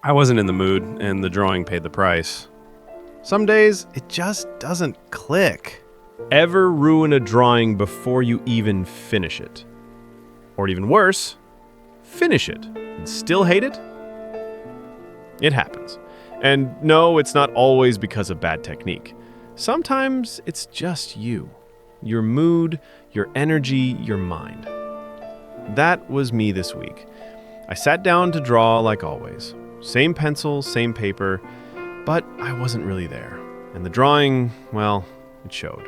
I wasn't in the mood, and the drawing paid the price. Some days, it just doesn't click. Ever ruin a drawing before you even finish it? Or even worse, finish it and still hate it? It happens. And no, it's not always because of bad technique. Sometimes it's just you. Your mood, your energy, your mind. That was me this week. I sat down to draw like always. Same pencil, same paper, but I wasn't really there. And the drawing, well, it showed.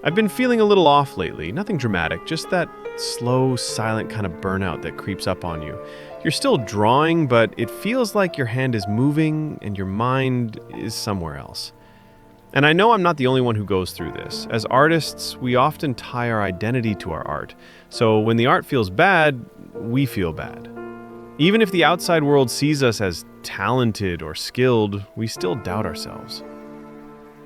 I've been feeling a little off lately, nothing dramatic, just that slow, silent kind of burnout that creeps up on you. You're still drawing, but it feels like your hand is moving and your mind is somewhere else. And I know I'm not the only one who goes through this. As artists, we often tie our identity to our art. So when the art feels bad, we feel bad. Even if the outside world sees us as talented or skilled, we still doubt ourselves.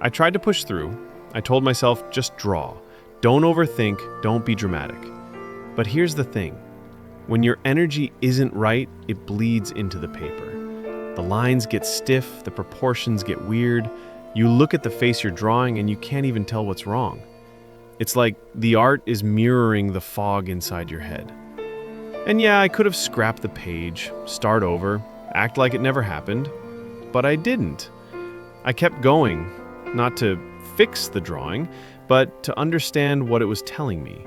I tried to push through. I told myself, just draw. Don't overthink, don't be dramatic. But here's the thing. When your energy isn't right, it bleeds into the paper. The lines get stiff, the proportions get weird. You look at the face you're drawing and you can't even tell what's wrong. It's like the art is mirroring the fog inside your head. And yeah, I could have scrapped the page, start over, act like it never happened, but I didn't. I kept going, not to fix the drawing, but to understand what it was telling me.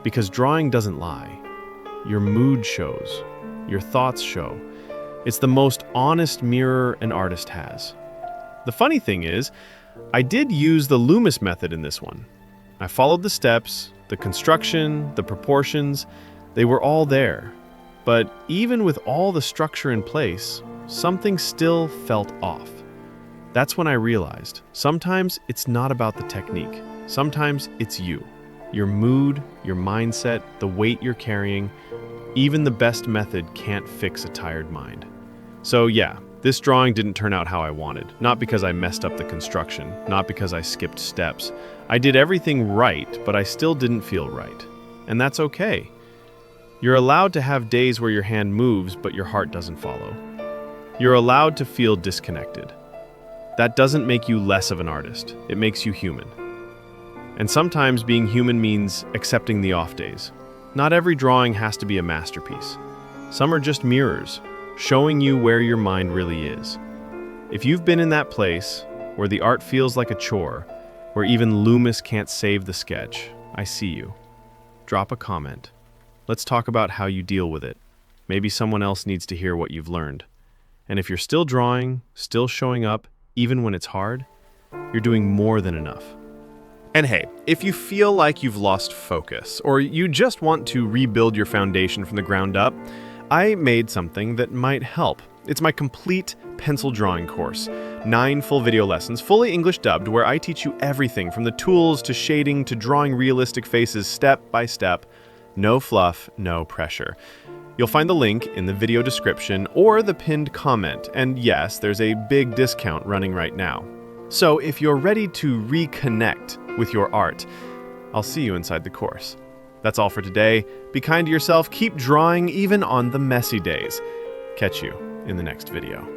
Because drawing doesn't lie. Your mood shows. Your thoughts show. It's the most honest mirror an artist has. The funny thing is, I did use the Loomis method in this one. I followed the steps, the construction, the proportions. They were all there. But even with all the structure in place, something still felt off. That's when I realized, sometimes it's not about the technique. Sometimes it's you. Your mood, your mindset, the weight you're carrying. Even the best method can't fix a tired mind. So yeah, this drawing didn't turn out how I wanted. Not because I messed up the construction, not because I skipped steps. I did everything right, but I still didn't feel right. And that's okay. You're allowed to have days where your hand moves, but your heart doesn't follow. You're allowed to feel disconnected. That doesn't make you less of an artist. It makes you human. And sometimes being human means accepting the off days. Not every drawing has to be a masterpiece. Some are just mirrors, showing you where your mind really is. If you've been in that place, where the art feels like a chore, where even Loomis can't save the sketch, I see you. Drop a comment. Let's talk about how you deal with it. Maybe someone else needs to hear what you've learned. And if you're still drawing, still showing up, even when it's hard, you're doing more than enough. And hey, if you feel like you've lost focus, or you just want to rebuild your foundation from the ground up, I made something that might help. It's my complete pencil drawing course. 9 full video lessons, fully English dubbed, where I teach you everything from the tools to shading to drawing realistic faces step by step. No fluff, no pressure. You'll find the link in the video description or the pinned comment. And yes, there's a big discount running right now. So if you're ready to reconnect with your art, I'll see you inside the course. That's all for today. Be kind to yourself, keep drawing even on the messy days. Catch you in the next video.